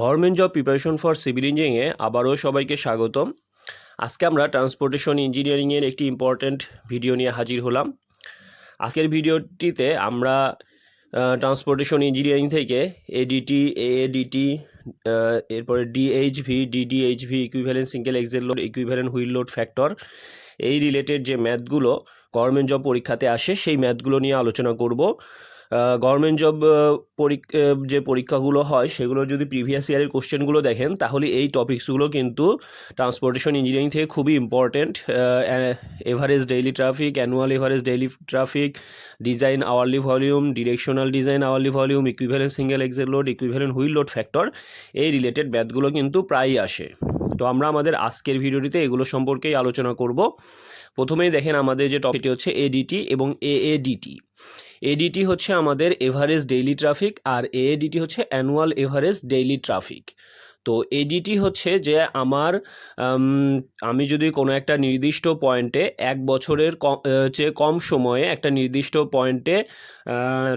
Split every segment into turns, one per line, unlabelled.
Government job preparation for civil ইঞ্জিনিয়ারিংয়ে আবারও সবাইকে স্বাগতম। আজকে আমরা ট্রান্সপোর্টেশন ইঞ্জিনিয়ারিংয়ের একটি ইম্পর্ট্যান্ট ভিডিও নিয়ে হাজির হলাম। আজকের ভিডিওটিতে আমরা ট্রান্সপোর্টেশন ইঞ্জিনিয়ারিং থেকে এডিটি, এএডিটি, এরপরে DHV, DDHV, equivalent single axle load, equivalent wheel load factor, এই রিলেটেড যে ম্যাথগুলো গভর্নমেন্ট জব পরীক্ষাতে আসে সেই ম্যাথগুলো নিয়ে আলোচনা করব। গভর্নমেন্ট জব যে পরীক্ষাগুলো হয় সেগুলো যদি প্রিভিয়াস ইয়ারের কোশ্চেনগুলো দেখেন তাহলে এই টপিকসগুলো কিন্তু ট্রান্সপোর্টেশন ইঞ্জিনিয়ারিং থেকে খুবই important. Average daily traffic, annual average daily traffic, design hourly volume, directional design hourly volume, equivalent single axle load, equivalent wheel load factor, এই রিলেটেড ম্যাথগুলো কিন্তু প্রায়ই আসে। তো আমরা আমাদের আজকের ভিডিওটিতে এগুলো সম্পর্কেই আলোচনা করব। প্রথমেই দেখেন আমাদের যে টপিকটি হচ্ছে এডিটি এবং এএডিটি। এডিটি হচ্ছে আমাদের এভারেজ ডেইলি ট্রাফিক আর এএডিটি হচ্ছে অ্যানুয়াল এভারেজ ডেইলি ট্রাফিক। তো এডিটি হচ্ছে যে আমি যদি কোনো একটা নির্দিষ্ট পয়েন্টে এক বছরের চেয়ে কম সময়ে একটা নির্দিষ্ট পয়েন্টে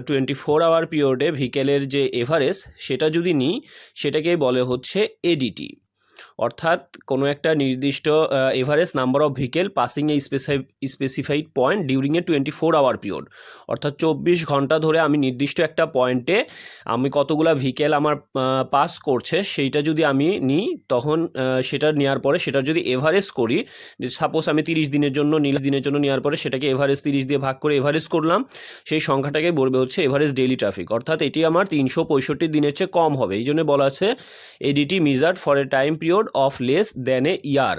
24 আওয়ার পিরিয়ডে ভিকেলের যে এভারেজ সেটা যদি নিই সেটাকেই বলে হচ্ছে এডিটি। অর্থাৎ কোনো একটা নির্দিষ্ট average number of vehicle passing a specified point during a 24 hour period, অর্থাৎ 24 ঘন্টা ধরে আমি নির্দিষ্ট একটা পয়েন্টে আমি কতগুলা ভেহিকেল আমার পাস করছে সেইটা যদি আমি নিই, তখন সেটা নেওয়ার পরে সেটা যদি এভারেজ করি, সাপোজ আমি 30 দিনের জন্য নেওয়ার পরে সেটাকে এভারেজ 30 দিয়ে ভাগ করে এভারেজ করলাম, সেই সংখ্যাটাকে বলবে হচ্ছে এভারেজ ডেইলি ট্রাফিক। অর্থাৎ এটি আমার 365 দিনের চেয়ে কম হবে। এই জন্য বলা আছে ADT measured for a time period of less than a year.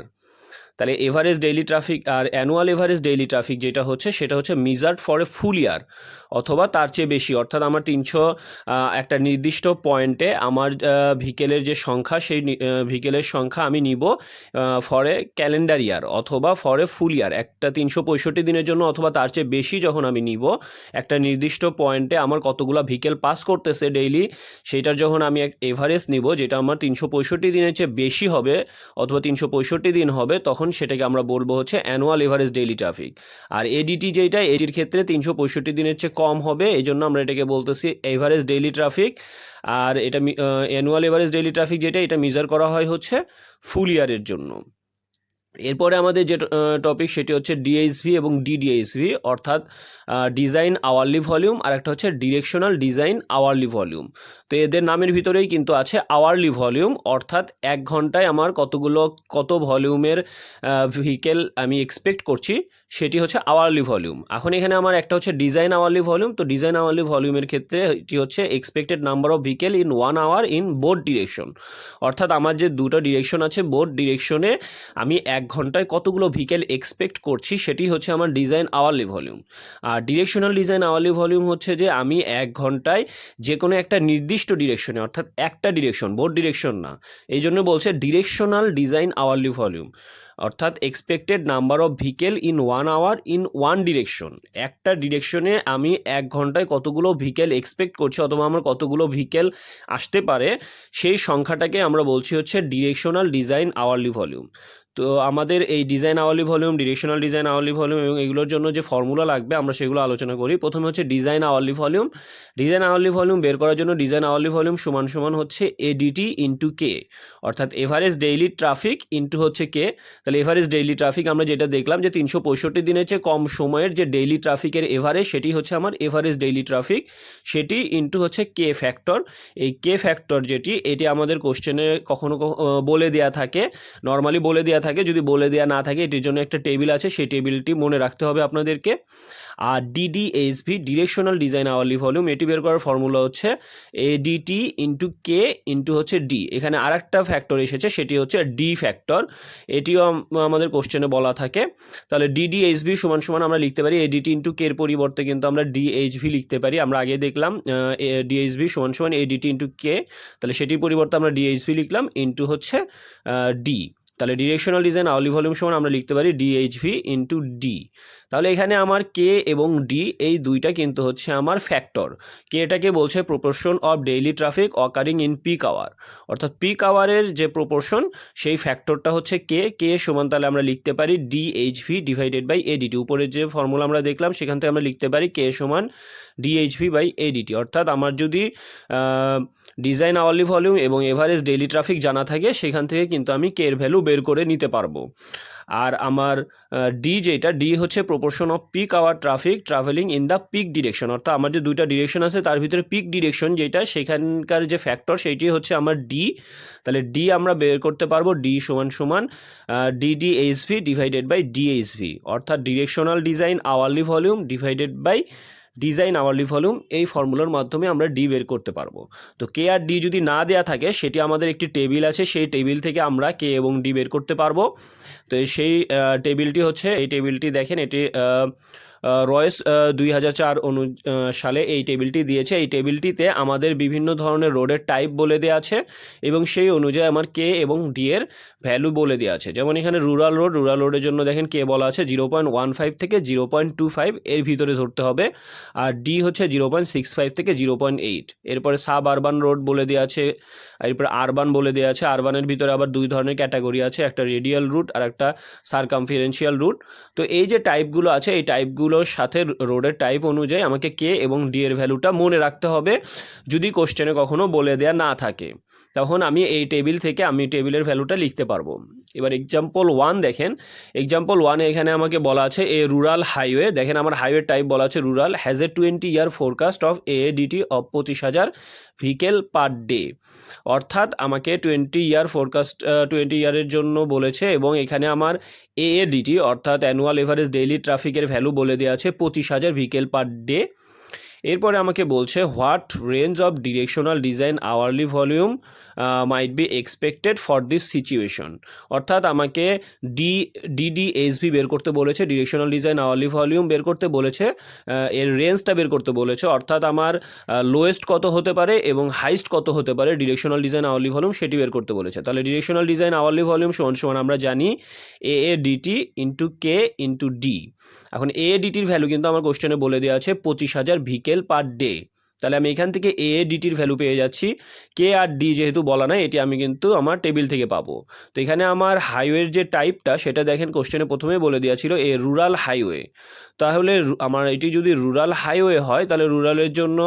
তাহলে এভারেজ ডেইলি ট্রাফিক আর অ্যানুয়াল এভারেজ ডেইলি ট্রাফিক যেটা হচ্ছে সেটা হচ্ছে মেজার্ড ফর এ ফুল ইয়ার অথবা তার চেয়ে বেশি। অর্থাৎ আমার 300 একটা নির্দিষ্ট পয়েন্টে আমার ভিকেলের যে সংখ্যা সেই ভিকেলের সংখ্যা আমি নিব ফর এ ক্যালেন্ডার ইয়ার অথবা ফর এ ফুল ইয়ার, একটা 365 দিনের জন্য অথবা তার চেয়ে বেশি যখন আমি নিব একটা নির্দিষ্ট পয়েন্টে আমার কতগুলো ভিকেল পাস করতেছে ডেইলি, সেইটার যখন আমি এক এভারেজ নিব যেটা আমার 365 দিনের চেয়ে বেশি হবে অথবা 365 দিন হবে, তখন সেটাকে আমরা বলবো হচ্ছে অ্যানুয়াল এভারেজ ডেইলি ট্রাফিক। আর এডিটি যেটা, এটির ক্ষেত্রে 365 দিনের চেয়ে কম হবে, এই জন্য আমরা এটাকে বলতেছি এভারেজ ডেইলি ট্রাফিক। আর এটা অ্যানুয়াল এভারেজ ডেইলি ট্রাফিক যেটা, এটা মেজার করা হয় হচ্ছে ফুল ইয়ারের জন্য। এরপরে আমাদের যে টপিক সেটি হচ্ছে ডিএইচভি এবং ডিডিএইচভি, অর্থাৎ ডিজাইন আওয়ারলি ভলিউম আর একটা হচ্ছে ডিরেকশনাল ডিজাইন আওয়ারলি ভলিউম। তো এদের নামের ভিতরেই কিন্তু আছে আওয়ারলি ভলিউম, অর্থাৎ এক ঘন্টায় আমার কত ভলিউমের ভেহিকেল আমি এক্সপেক্ট করছি সেটি হচ্ছে আওয়ারলি ভলিউম। এখন এখানে আমার একটা হচ্ছে ডিজাইন আওয়ারলি ভলিউম। তো ডিজাইন আওয়ারলি ভলিউমের ক্ষেত্রে এটি হচ্ছে expected number of vehicle in 1 hour in both direction. অর্থাৎ আমার যে দুটো ডিরেকশন আছে, বোথ ডিরেকশনে আমি এক ঘন্টায় কতগুলো ভেহিকেল এক্সপেক্ট করছি সেটি হচ্ছে আমার ডিজাইন আওয়ারলি ভলিউম। আর ডিরেকশনাল ডিজাইন আওয়ারলি ভলিউম হচ্ছে যে আমি এক ঘন্টায় যে কোনো একটা নির্দিষ্ট ডিরেকশনে, অর্থাৎ একটা ডিরেকশন, বোথ ডিরেকশন না, এই জন্য বলছে ডিরেকশনাল ডিজাইন আওয়ারলি ভলিউম, অর্থাৎ expected number of vehicle in 1 hour in 1 direction. একটা ডিরেকশনে আমি এক ঘন্টায় কতগুলো ভেহিকেল এক্সপেক্ট করছি অথবা আমার কতগুলো ভেহিকেল আসতে পারে, সেই সংখ্যাটাকে আমরা বলছি হচ্ছে ডিরেকশনাল ডিজাইন আওয়ারলি ভলিউম। তো আমাদের এই design hourly volume, directional design hourly volume এবং এগুলোর জন্য যে ফর্মুলা লাগবে আমরা সেগুলো আলোচনা করি। প্রথমে হচ্ছে design hourly volume. Design hourly volume বের করার জন্য ডিজাইন আওয়ারলি ভলিউম সমান সমান হচ্ছে এডিটি ইন্টু কে, অর্থাৎ এভারেজ ডেইলি ট্রাফিক ইন্টু হচ্ছে কে। তাহলে এভারেজ ডেইলি ট্রাফিক আমরা যেটা দেখলাম যে 365 দিনের চেয়ে কম সময়ের যে ডেইলি ট্রাফিকের এভারেজ সেটি হচ্ছে আমার এভারেজ ডেইলি ট্রাফিক, সেটি ইন্টু হচ্ছে কে ফ্যাক্টর। এই কে ফ্যাক্টর এটি আমাদের কোশ্চেনে কখনো বলে দেওয়া থাকে, নর্মালি বলে দেওয়া থাকে। যদি বলে দেওয়া না থাকে এটির জন্য একটা টেবিল আছে, সেই টেবিলটি মনে রাখতে হবে আপনাদেরকে। আর ডিডিএইচভি, ডিরেকশনাল ডিজাইন আওয়ারলি ভলিউম, এটি বের করার ফর্মুলা হচ্ছে এডিটি ইন্টু কে ইন্টু হচ্ছে ডি। এখানে আর একটা ফ্যাক্টর এসেছে সেটি হচ্ছে ডি ফ্যাক্টর, এটিও আমাদের কোশ্চেনে বলা থাকে। তাহলে ডিডিএইচভি সমান সমান আমরা লিখতে পারি এডিটি ইন্টু কে এর পরিবর্তে কিন্তু আমরা ডিএইচভি লিখতে পারি। আমরা আগে দেখলাম ডিএইচভি সমান সমান এডিটি ইন্টু কে, তাহলে সেটির পরিবর্তে আমরা ডিএইচভি লিখলাম ইন্টু হচ্ছে ডি। তাহলে ডিরেকশনাল ডিজাইন আওয়ারলি ভলিউম সমান আমরা লিখতে পারি ডিএইচভি ইন্টু ডি। তাহলে এখানে আমার কে এবং ডি এই দুইটা কিন্তু হচ্ছে আমার ফ্যাক্টর। কেটাকে বলছে proportion of daily traffic occurring in peak hour, অর্থাৎ পিক আওয়ারের যে প্রপোর্শন সেই ফ্যাক্টরটা হচ্ছে কে সমান তাহলে আমরা লিখতে পারি ডিএইচভি ডিভাইডেড বাই এডিটি। উপরের যে ফর্মুলা আমরা দেখলাম সেখান থেকে আমরা লিখতে পারি কে সমান ডিএইচভি বাই এডিটি। অর্থাৎ আমার যদি ডিজাইন আওয়ারলি ভলিউম এবং এভারেজ ডেইলি ট্রাফিক জানা থাকে সেখান থেকে কিন্তু আমি কে এর ভ্যালু বের করে নিতে পারবো। আর আমার ডি যেটা ডি হচ্ছে proportion of peak hour traffic travelling in the peak direction, অর্থাৎ আমার যে দুইটা ডিরেকশন আছে তার ভিতরে পিক ডিরেকশন যেটা সেখানকার যে ফ্যাক্টর সেইটি হচ্ছে আমার ডি। তাহলে ডি আমরা বের করতে পারবো ডি সমান সমান ডিডিএইচভি ডিভাইডেড বাই ডিএইচভি, অর্থাৎ directional design hourly volume divided by design hourly volume. এই ফর্মুলার মাধ্যমে আমরা ডি বের করতে পারবো। তো কে আর ডি যদি না দেওয়া থাকে সেটি আমাদের একটি টেবিল আছে, সেই টেবিল থেকে আমরা কে এবং ডি বের করতে পারবো। তো সেই টেবিলটি হচ্ছে এই টেবিলটি দেখেন, এটি রয়েস 2004 সালে এই টেবিলটি দিয়েছে। এই টেবিলটিতে আমাদের বিভিন্ন ধরনের রোডের টাইপ বলে দেওয়া আছে এবং সেই অনুযায়ী আমার কে এবং ডি এর ভ্যালু বলে দেওয়া আছে। যেমন এখানে রুরাল রোডের জন্য দেখেন কে বলা আছে 0.15 থেকে 0.25 এর ভিতরে ধরতে হবে, আর ডি হচ্ছে 0.65 থেকে 0.8। এরপরে সাব আরবান রোড বলে দেওয়া আছে, এরপরে আরবান বলে দেওয়া আছে। আরবানের ভিতরে আবার দুই ধরনের ক্যাটাগরি আছে, একটা রেডিয়াল রুট আর একটা সারকামফারেন্সিয়াল রুট। তো এই যে টাইপগুলো আছে এই টাইপগুলোর সাথে রোডের টাইপ অনুযায়ী আমাকে কে এবং ডি এর ভ্যালুটা মনে রাখতে হবে। যদি কোশ্চেনে কখনো বলে দেয়া না থাকে তখন আমি এই টেবিল থেকে আমি টেবিলের ভ্যালুটা লিখতে পারবো। এবার এক্সাম্পল 1 দেখেন, এক্সাম্পল 1 এখানে আমাকে বলা আছে এ রুরাল হাইওয়ে, দেখেন আমার হাইওয়ে টাইপ বলা আছে rural, has a 20-year forecast of এডিটি of 25,000 vehicle per day. অর্থাৎ আমাকে 20 ইয়ারের জন্য বলেছে এবং এখানে আমার এএডিটি অর্থাৎ অ্যানুয়াল এভারেজ ডেইলি ট্রাফিকের ভ্যালু বলে দেওয়া আছে 25,000 ভেহিকেল পার ডে। এরপরে আমাকে বলছে what range of directional design hourly volume might be expected for this situation, অর্থাৎ আমাকে ডিডিএইচভি বের করতে বলেছে, ডিরেকশনাল ডিজাইন আওয়ারলি ভলিউম বের করতে বলেছে, এর রেঞ্জটা বের করতে বলেছে, অর্থাৎ আমার লোয়েস্ট কত হতে পারে এবং হাইস্ট কত হতে পারে ডিরেকশনাল ডিজাইন আওয়ারলি ভলিউম সেটি বের করতে বলেছে। তাহলে ডিরেকশনাল ডিজাইন আওয়ারলি ভলিউম সমান সমান আমরা জানি এএডিটি ইন্টু কে ইন্টু ডি। এখন এএডিটির ভ্যালু কিন্তু আমার কোশ্চেনে বলে দেওয়া আছে 25,000 ভেহিকেল পার ডে। তাহলে আমি এখান থেকে এএডিটির ভ্যালু পেয়ে যাচ্ছি, কে আর ডি যেহেতু বলা নাই এটি আমি কিন্তু আমার টেবিল থেকে পাবো। তো এখানে আমার হাইওয়ের যে টাইপটা সেটা দেখেন কোশ্চেনে প্রথমে বলে দেওয়া ছিল এ রুরাল হাইওয়ে। তাহলে আমার এটি যদি রুরাল হাইওয়ে হয় তাহলে রুরালের জন্য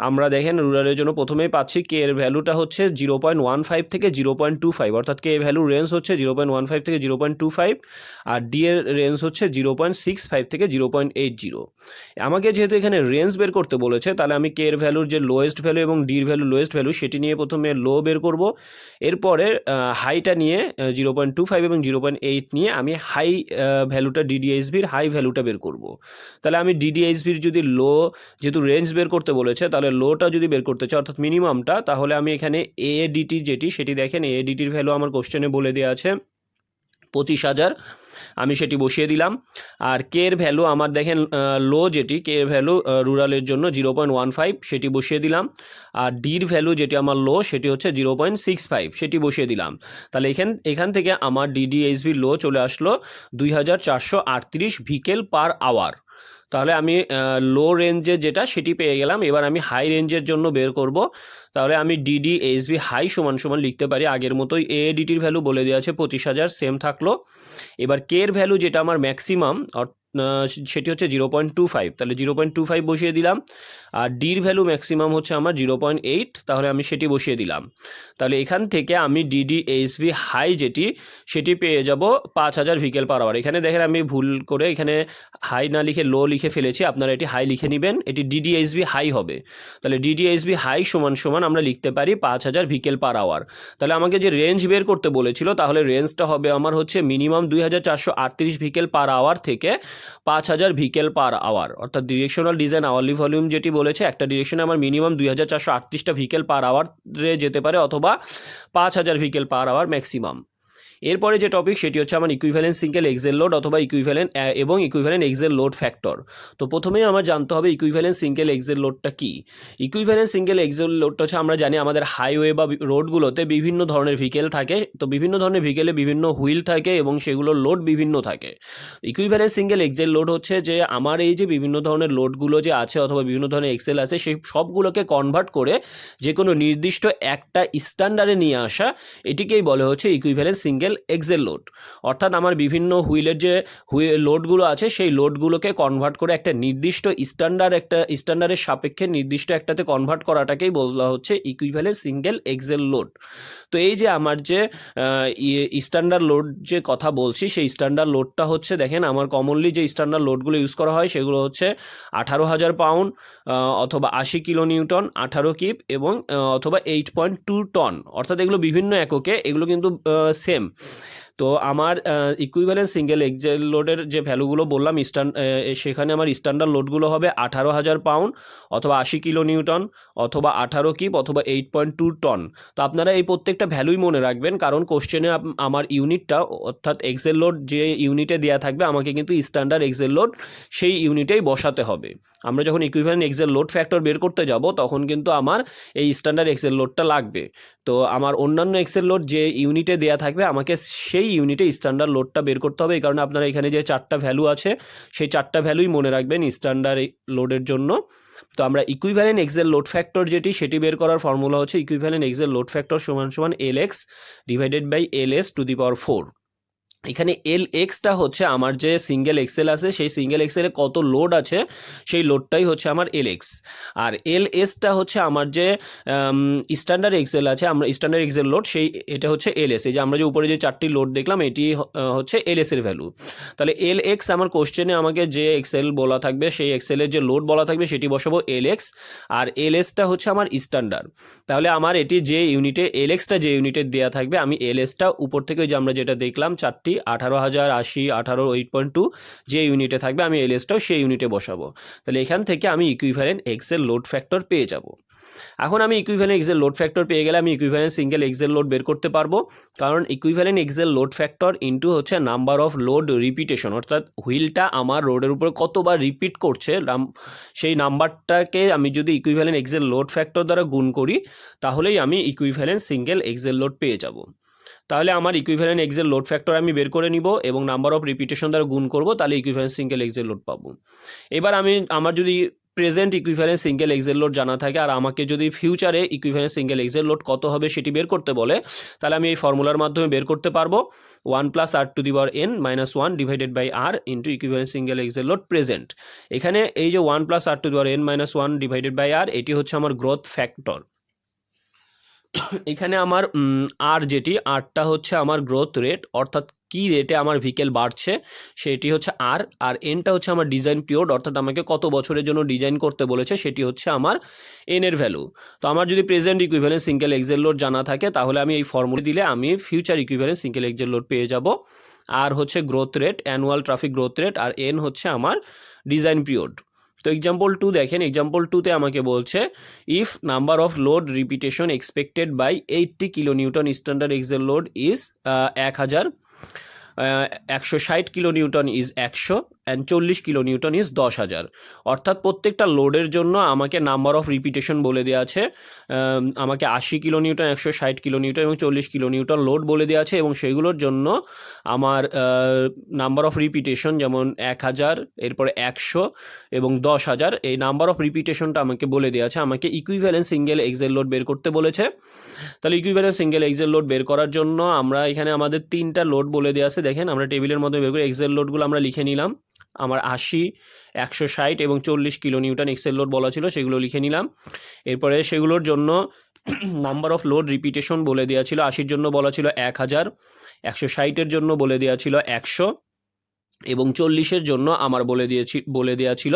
আমরা দেখেন রুরালের জন্য প্রথমেই পাচ্ছি কে এর ভ্যালুটা হচ্ছে 0.15 থেকে 0.25, অর্থাৎ কে এর ভ্যালু রেঞ্জ হচ্ছে 0.15 থেকে 0.25 আর ডি এর রেঞ্জ হচ্ছে 0.65 থেকে 0.80। আমাকে যেহেতু এখানে রেঞ্জ বের করতে বলেছে তাহলে আমি কে এর ভ্যালুর যে লোয়েস্ট ভ্যালু এবং ডির ভ্যালু লোয়েস্ট ভ্যালু সেটি নিয়ে প্রথমে লো বের করব, এরপরে হাইটা নিয়ে 0.25 এবং 0.8 নিয়ে আমি হাই ভ্যালুটা ডিডিএইচভির হাই ভ্যালুটা বের করব। তাহলে আমি ডিডিএইচভির যদি লো যেহেতু রেঞ্জ বের করতে বলেছে তাহলে লোটা যদি বের করতে চাই অর্থাৎ মিনিমামটা, তাহলে আমি এখানে এএডিটি যেটি সেটি দেখেন এএডিটির ভ্যালু আমার কোশ্চেনে বলে দেওয়া আছে 25,000, আমি সেটি বসিয়ে দিলাম। আর কে এর ভ্যালু আমার দেখেন লো যেটি কে এর ভ্যালু রুরালের জন্য 0.15 সেটি বসিয়ে দিলাম, আর ডির ভ্যালু যেটি আমার লো সেটি হচ্ছে 0.65 সেটি বসিয়ে দিলাম। তাহলে এখান থেকে আমার ডিডিএইচভি লো চলে আসলো 2,438 ভেহিকেল পার আওয়ার। তাহলে আমি লো রেঞ্জের যেটা সেটি পেয়ে গেলাম। এবার আমি হাই রেঞ্জের জন্য বের করব, তাহলে আমি ডিডিএইচভি হাই সমান সমান লিখতে পারি আগের মতোই এএডিটির ভ্যালু বলে দেওয়া আছে 25,000 সেম থাকলো। এবার কে এর ভ্যালু যেটা আমার ম্যাক্সিমাম সেটি হচ্ছে 0.25, তাহলে 0.25 বসিয়ে দিলাম। আর ডির ভ্যালু ম্যাক্সিমাম হচ্ছে আমার 0.8, তাহলে আমি সেটি বসিয়ে দিলাম। তাহলে এখান থেকে আমি ডিডিএইচভি হাই যেটি সেটি পেয়ে যাব 5,000 ভেহিকেল পার আওয়ার। এখানে দেখেন আমি ভুল করে এখানে হাই না লিখে লো লিখে ফেলেছি, আপনারা এটি হাই লিখে নেবেন, এটি ডিডিএইচভি হাই হবে। তাহলে ডিডিএইচভি হাই সমান সমান আমরা লিখতে পারি 5,000 ভেহিকেল পার আওয়ার। তাহলে আমাকে যে রেঞ্জ বের করতে বলেছিল তাহলে রেঞ্জটা হবে আমার হচ্ছে মিনিমাম 2,438 ভেহিকেল পার আওয়ার থেকে 5,000 ভেহিকেল পার আওয়ার, অর্থাৎ ডিরেকশনাল ডিজাইন আওয়ারলি ভলিউম যেটি বলেছে একটা ডিরেকশনে আমার মিনিমাম 2,438টা ভেহিকেল পার আওয়ারে যেতে পারে অথবা 5,000 ভেহিকেল পার আওয়ার ম্যাক্সিমাম। এরপরে যে টপিক সেটি হচ্ছে আমার ইকুইভ্যালেন্ট সিঙ্গেল এক্সেল লোড অথবা ইকুইভ্যালেন্ট এবং ইকুইভ্যালেন্ট এক্সেল লোড ফ্যাক্টর। তো প্রথমেই আমার জানতে হবে ইকুইভ্যালেন্ট সিঙ্গেল এক্সেল লোডটা কী। ইকুইভ্যালেন্ট সিঙ্গেল এক্সেল লোডটা হচ্ছে আমরা জানি আমাদের হাইওয়ে বা রোডগুলোতে বিভিন্ন ধরনের ভেহিকেল থাকে, তো বিভিন্ন ধরনের ভেহিকেলে বিভিন্ন হুইল থাকে এবং সেগুলোর লোড বিভিন্ন থাকে। ইকুইভ্যালেন্ট সিঙ্গেল এক্সেল লোড হচ্ছে যে আমার এই যে বিভিন্ন ধরনের লোডগুলো যে আছে অথবা বিভিন্ন ধরনের এক্সেল আছে সেই সবগুলোকে কনভার্ট করে যে কোনো নির্দিষ্ট একটা স্ট্যান্ডার্ডে নিয়ে আসা, এটিকেই বলে হচ্ছে ইকুইভ্যালেন্ট সিঙ্গেল এক্সেল লোড। অর্থাৎ আমার বিভিন্ন হুইলের যে লোডগুলো আছে সেই লোডগুলোকে কনভার্ট করে একটা নির্দিষ্ট স্ট্যান্ডার্ডের সাপেক্ষে নির্দিষ্ট একটাতে কনভার্ট করাটাকেই বলা হচ্ছে ইকুইভ্যালেন্ট সিঙ্গেল এক্সেল লোড। তো এই যে আমার যে স্ট্যান্ডার্ড লোড যে কথা বলছি সেই স্ট্যান্ডার্ড লোডটা হচ্ছে, দেখেন আমার কমনলি যে স্ট্যান্ডার্ড লোডগুলো ইউজ করা হয় সেগুলো হচ্ছে 18,000 পাউন্ড অথবা 80 কিলো নিউটন, 18 কিপ এবং অথবা 8.2 টন। অর্থাৎ এগুলো বিভিন্ন এককে, এগুলো কিন্তু সেম। তো আমার ইকুইভ্যালেন্ট সিঙ্গেল এক্সেল লোডের যে ভ্যালুগুলো বললাম সেখানে আমার স্ট্যান্ডার্ড লোডগুলো হবে 18,000 পাউন্ড অথবা 80 কিলো নিউটন অথবা 18 কিপ অথবা 8.2 টন। তো আপনারা এই প্রত্যেকটা ভ্যালুই মনে রাখবেন, কারণ কোশ্চেনে আমার ইউনিটটা অর্থাৎ এক্সেল লোড যে ইউনিটে দেওয়া থাকবে আমাকে কিন্তু স্ট্যান্ডার্ড এক্সেল লোড সেই ইউনিটেই বসাতে হবে। আমরা যখন ইকুইভ্যালেন্ট এক্সেল লোড ফ্যাক্টর বের করতে যাব তখন কিন্তু আমার এই স্ট্যান্ডার্ড এক্সেল লোডটা লাগবে। তো আমার অন্যান্য এক্সেল লোড যে ইউনিটে দেওয়া থাকবে আমাকে সেই ইউনিটে স্ট্যান্ডার্ড লোডটা বের করতে হবে। এই কারণে আপনারা এখানে যে 4টা ভ্যালু আছে সেই 4টা ভ্যালুই মনে রাখবেন স্ট্যান্ডার্ড লোডের জন্য। তো আমরা ইকুইভ্যালেন্ট এক্সেল লোড ফ্যাক্টর সেটি বের করার ফর্মুলা হচ্ছে ইকুইভ্যালেন্ট এক্সেল লোড ফ্যাক্টর সমান LX divided by LS to the power 4। এখানে LXটা হচ্ছে আমার যে সিঙ্গেল এক্সেল আছে সেই সিঙ্গেল এক্সেলে কত লোড আছে সেই লোডটাই হচ্ছে আমার LX। আর LSটা হচ্ছে আমার যে স্ট্যান্ডার্ড এক্সেল আছে, আমরা স্ট্যান্ডার্ড এক্সেল লোড এটা হচ্ছে LS। এই যে আমরা যে উপরে যে 4টি লোড দেখলাম এটি হচ্ছে LS এর ভ্যালু। তাহলে LX আমার কোশ্চেনে আমাকে যে এক্সেল বলা থাকবে সেই এক্সেলের যে লোড বলা থাকবে সেটি বসাবো LX, আর LSটা হচ্ছে আমার স্ট্যান্ডার্ড। তাহলে আমার এটি যে ইউনিটে LXটা যে ইউনিটে দেওয়া থাকবে আমি LSটা উপর থেকে যে আমরা যেটা দেখলাম 4টি 18,000, 80, 18, 8.2 যে ইউনিটে থাকবে আমি LSটাও সেই ইউনিটে বসাবো। তাহলে এখান থেকে আমি ইকুইভ্যালেন্ট এক্সেল লোড ফ্যাক্টর পেয়ে যাব। এখন আমি ইকুইভ্যালেন্ট এক্সেল লোড ফ্যাক্টর পেয়ে গেলে আমি ইকুইভ্যালেন্ট সিঙ্গেল এক্সেল লোড বের করতে পারবো, কারণ equivalent axle load factor into হচ্ছে নাম্বার অফ লোড রিপিটেশন, অর্থাৎ হুইলটা আমার রোডের উপরে কতবার রিপিট করছে সেই নাম্বারটাকে আমি যদি ইকুইভ্যালেন্ট এক্সেল লোড ফ্যাক্টর দ্বারা গুণ করি তাহলেই আমি ইকুইভ্যালেন্ট সিঙ্গেল এক্সেল লোড পেয়ে যাব। তাহলে আমার ইকুইভ্যালেন্ট এক্সেল লোড ফ্যাক্টর আমি বের করে নিব এবং নাম্বার অফ রিপিটেশন দ্বারা গুণ করব, তাহলে ইকুইভ্যালেন্ট সিঙ্গেল এক্সেল লোড পাবো। এবার আমার যদি present equivalent single axle load জানা থাকে আর আমাকে যদি ফিউচারে ইকুইভ্যালেন্ট সিঙ্গেল এক্সেল লোড কত হবে সেটি বের করতে বলে, তাহলে আমি এই ফর্মুলার মাধ্যমে বের করতে পারবো 1 + r to the power n - 1 divided by r into equivalent single axle load present. এখানে এই যে 1 + r to the power n - 1 divided by r এটি হচ্ছে আমার গ্রোথ ফ্যাক্টর। এখানে আমার আরটা হচ্ছে আমার গ্রোথ রেট, অর্থাৎ কি রেটে আমার ভেহিকেল বাড়ছে সেটি হচ্ছে আর এনটা হচ্ছে আমার ডিজাইন পিরিয়ড, অর্থাৎ আমাকে কত বছরের জন্য ডিজাইন করতে বলেছে সেটি হচ্ছে আমার এর ভ্যালু। তো আমার যদি present equivalent single axle load জানা থাকে তাহলে আমি এই ফর্মুলা দিলে আমি future equivalent single axle load পেয়ে যাব। আর হচ্ছে growth rate, annual traffic growth rate, আর এন হচ্ছে আমার ডিজাইন পিরিয়ড। তো এক্সাম্পল 2 দেখেন, এক্সাম্পল 2তে আমাকে বলছে if number of load repetition expected by 80 kilo newton standard axle load is 1000, 160 kilo newton is 100 and 40 kilo newton is 10,000। অর্থাৎ প্রত্যেকটা লোডের জন্য আমাকে নাম্বার অফ রিপিটেশন বলে দেওয়া আছে, আমাকে 80 কিলো নিউটন, 160 কিলো নিউটন এবং 40 কিলো নিউটন লোড বলে দেওয়া আছে এবং সেগুলোর জন্য আমার নাম্বার অফ রিপিটেশন যেমন 1000, এরপরে 100 এবং 10,000 এই নাম্বার অফ রিপিটেশনটা আমাকে বলে দেওয়া আছে। আমাকে ইকুইভ্যালেন্ট সিঙ্গেল এক্সেল লোড বের করতে বলেছে। তাহলে ইকুইভ্যালেন্ট সিঙ্গেল এক্সেল লোড বের করার জন্য আমরা এখানে আমাদের 3টা লোড বলে দেওয়া আছে। দেখেন আমরা টেবিলের মধ্যে বের করে এক্সেল লোডগুলো আমরা লিখে নিলাম। আমার 80, 160 এবং 40 কিলো নিউটন এক্সেল লোড বলা ছিল সেগুলো লিখে নিলাম। এরপরে সেগুলোর জন্য নাম্বার অফ লোড রিপিটেশন বলে দেওয়া ছিল, 80-র জন্য বলা ছিল 1000, 160-এর জন্য বলে দেওয়া ছিল 100 এবং 40-এর জন্য আমার বলে দেওয়া ছিল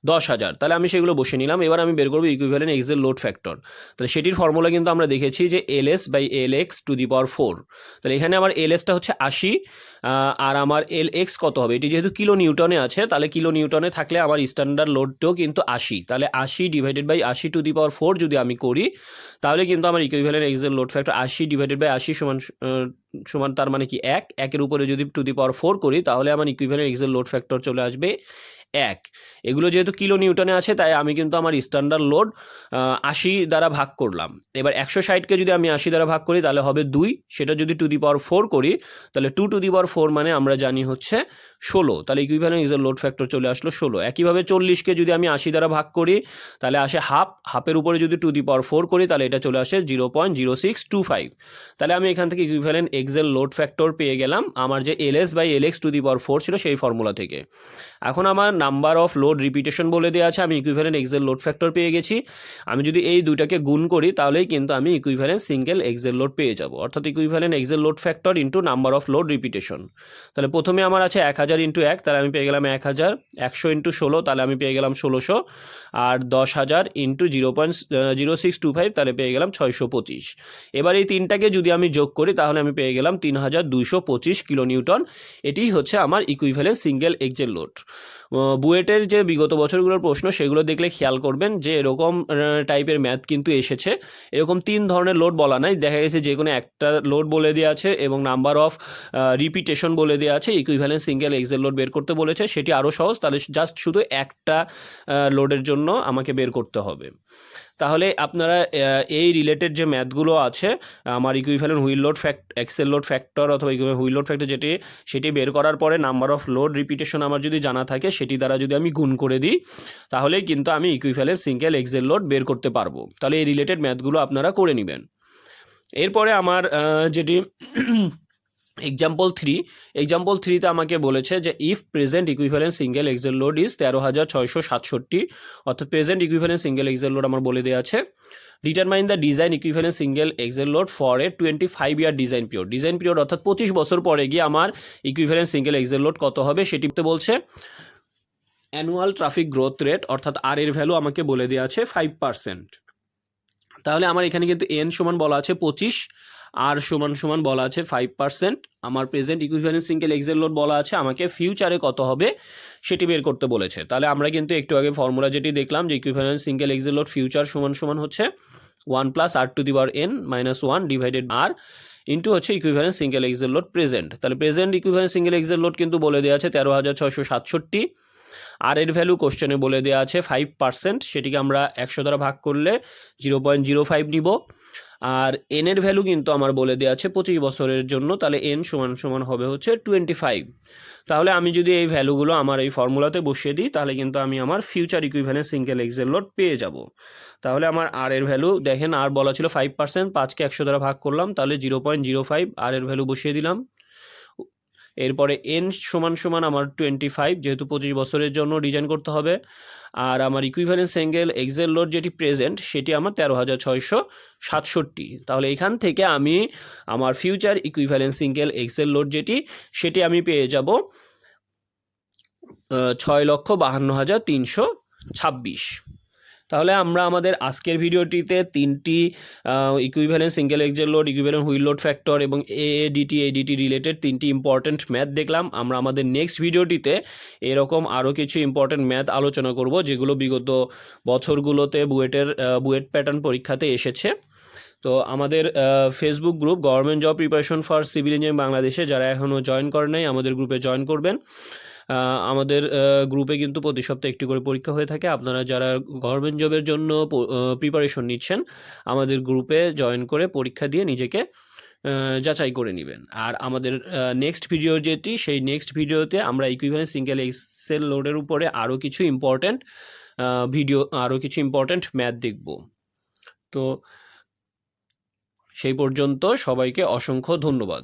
10,000। তাহলে আমি সেগুলো বসে নিলাম। এবার আমি বের করবো ইকুইভ্যালেন্ট এক্সেল লোড ফ্যাক্টর। তাহলে সেটির ফর্মুলা কিন্তু আমরা দেখেছি যে LS by LX to the power 4। তাহলে এখানে আমার LSটা হচ্ছে 80 আর আমার LX কত হবে, এটি যেহেতু কিলো নিউটনে আছে তাহলে কিলো নিউটনে থাকলে আমার স্ট্যান্ডার্ড লোডটাও কিন্তু 80। তাহলে 80 divided by 80 to the power 4 যদি আমি করি তাহলে কিন্তু আমার equivalent axle load factor 80 divided by 80 সমান তার মানে কি 1, 1-এর উপরে যদি টু দি পাওয়ার 4 করি তাহলে আমার ইকুইভ্যালেন্ট এক্সেল লোড ফ্যাক্টর চলে আসবে 1। এগুলো যেহেতু কিলো নিউটনে আছে তাই আমি কিন্তু আমার স্ট্যান্ডার্ড লোড 80 দ্বারা ভাগ করলাম। এবার 160কে যদি আমি 80 দ্বারা ভাগ করি তাহলে হবে 2, সেটা যদি টু দি পাওয়ার 4 করি তাহলে 2 টু দি পাওয়ার 4 মানে আমরা জানি হচ্ছে 16, তাহলে ইকুইভ্যালেন্ট এক্সেল লোড ফ্যাক্টর চলে আসলো 16। একইভাবে 40কে যদি আমি 80 দ্বারা ভাগ করি তাহলে আসে হাফ, হাফের উপরে যদি টু দি পাওয়ার 4 করি তাহলে এটা চলে আসে 0.0625। তাহলে আমি এখান থেকে ইকুইভ্যালেন্ট এক্সেল লোড ফ্যাক্টর পেয়ে গেলাম আমার যে LS/LX টু দি পাওয়ার 4 ছিল সেই ফর্মুলা থেকে। এখন আমার নাম্বার অফ লোড রিপিটেশন বলে দেওয়া আছে, আমি ইকুইভ্যালেন্ট এক্সেল লোড ফ্যাক্টর পেয়ে গেছি। আমি যদি এই দুইটাকে গুণ করি তাহলেই কিন্তু আমি ইকুইভ্যালেন্ট সিঙ্গেল এক্সেল লোড পেয়ে যাব, অর্থাৎ equivalent axle load factor into number of load repetition. তাহলে প্রথমে আমার আছে 1000 ইন্টু 1, তাহলে আমি পেয়ে গেলাম 1000, 100 ইন্টু 16 তাহলে আমি পেয়ে গেলাম 1600, আর 10,000 ইন্টু 0.0625 তাহলে পেয়ে গেলাম 625। এবার এই তিনটাকে যদি আমি যোগ করি তাহলে আমি পেয়ে গেলাম 3225 কিলো নিউটন। এটিই হচ্ছে আমার ইকুইভ্যালেন্ট সিঙ্গেল এক্সেল লোড। বুয়েটের যে বিগত বছরগুলোর প্রশ্ন সেগুলো দেখলে খেয়াল করবেন যে এরকম টাইপের ম্যাথ কিন্তু এসেছে। এরকম 3 ধরনের লোড বলা নাই, দেখা গেছে যে কোনো একটা লোড বলে দেওয়া আছে এবং নাম্বার অফ রিপিটেশন বলে দেওয়া আছে, ইকুইভ্যালেন্ট সিঙ্গেল এক্সেল লোড বের করতে বলেছে, সেটি আরও সহজ। তাহলে জাস্ট শুধু একটা লোডের জন্য আমাকে বের করতে হবে। তাহলে আপনারা এই রিলেটেড যে ম্যাথগুলো আছে আমার equivalent wheel load axle load factor অথবা হুইল লোড ফ্যাক্টর সেটি বের করার পরে নাম্বার অফ লোড রিপিটেশন আমার যদি জানা থাকে সেটি দ্বারা যদি আমি গুণ করে দিই তাহলেই কিন্তু আমি ইকুইভ্যালেন্ট সিঙ্গেল এক্সেল লোড বের করতে পারবো। তাহলে এই রিলেটেড ম্যাথগুলো আপনারা করে নেবেন। এরপরে আমার যেটি এক্সাম্পল 3তে আমাকে বলেছে যে if present equivalent single axle load is 13,667, অর্থাৎ present equivalent single axle load আমার বলে দেওয়া আছে। Determine the design equivalent single axle load for a 25 year design period অর্থাৎ 25 বছর পরে গিয়ে আমার ইকুইভ্যালেন্ট সিঙ্গেল এক্সেল লোড কত হবে সেটিতে বলছে। অ্যানুয়াল ট্রাফিক গ্রোথ রেট অর্থাৎ আর এর ভ্যালু আমাকে বলে দেওয়া আছে 5%। তাহলে আমার এখানে কিন্তু এন সমান বলা আছে 25, আর সমান বলা আছে 5%। আমার present equivalent single axle load বলা আছে, আমাকে ফিউচারে কত হবে সেটি বের করতে বলেছে। তাহলে আমরা কিন্তু একটু আগে ফর্মুলা যেটি দেখলাম যে equivalent single axle load future সমান হচ্ছে 1 + r⁻n-1 ডিভাইডেড r ইন্টু হচ্ছে equivalent single axle load present. তাহলে present equivalent single axle load কিন্তু বলে দেওয়া আছে 13,667, আর এর ভ্যালু কোশ্চেনে বলে দেওয়া আছে 5%, সেটিকে আমরা 100 দ্বারা ভাগ করলে 0.05 নিব। আর এন এর ভ্যালু কিন্তু আমার বলে দেওয়া আছে 25 বছরের জন্য, তাহলে এন সমান হবে হচ্ছে 25। তাহলে আমি যদি এই ভ্যালুগুলো আমার এই ফর্মুলাতে বসিয়ে দিই তাহলে কিন্তু আমি আমার future equivalent single axle load পেয়ে যাব। তাহলে আমার আর এর ভ্যালু দেখেন, আর বলা ছিল 5%, 5কে 100 দ্বারা ভাগ করলাম তাহলে 0.05, আর এর ভ্যালু বসিয়ে দিলাম। এরপরে এন সমান আমার 25, যেহেতু 25 বছরের জন্য ডিজাইন করতে হবে। আর আমার ইকুইভ্যালেন্ট সিঙ্গেল এক্সেল লোড যেটি প্রেজেন্ট সেটি আমার 13,667। তাহলে এখান থেকে আমি আমার future equivalent single axle load সেটি আমি পেয়ে যাব 6,52,326। তাহলে আমরা আমাদের আজকের ভিডিওটিতে 3টি equivalent single axle load, equivalent wheel load factor এবং ADT রিলেটেড 3টি ইম্পর্ট্যান্ট ম্যাথ দেখলাম। আমরা আমাদের নেক্সট ভিডিওটিতে এরকম আরও কিছু ইম্পর্ট্যান্ট ম্যাথ আলোচনা করব যেগুলো বিগত বছরগুলোতে বুয়েট প্যাটার্ন পরীক্ষাতে এসেছে। তো আমাদের Facebook group government job preparation for civil engineering বাংলাদেশে যারা এখনও জয়েন করেন নাই আমাদের গ্রুপে জয়েন করবেন। আমাদের গ্রুপে কিন্তু প্রতি সপ্তাহে একটি করে পরীক্ষা হয়ে থাকে। আপনারা যারা গভর্নমেন্ট জবের জন্য প্রিপারেশন নিচ্ছেন আমাদের গ্রুপে জয়েন করে পরীক্ষা দিয়ে নিজেকে যাচাই করে নেবেন। আর আমাদের নেক্সট ভিডিও সেই নেক্সট ভিডিওতে আমরা ইকুইভ্যালেন্ট সিঙ্গেল এক্সেল লোডের উপরে আরও কিছু ইম্পর্ট্যান্ট ম্যাথ দেখব। তো সেই পর্যন্ত সবাইকে অসংখ্য ধন্যবাদ।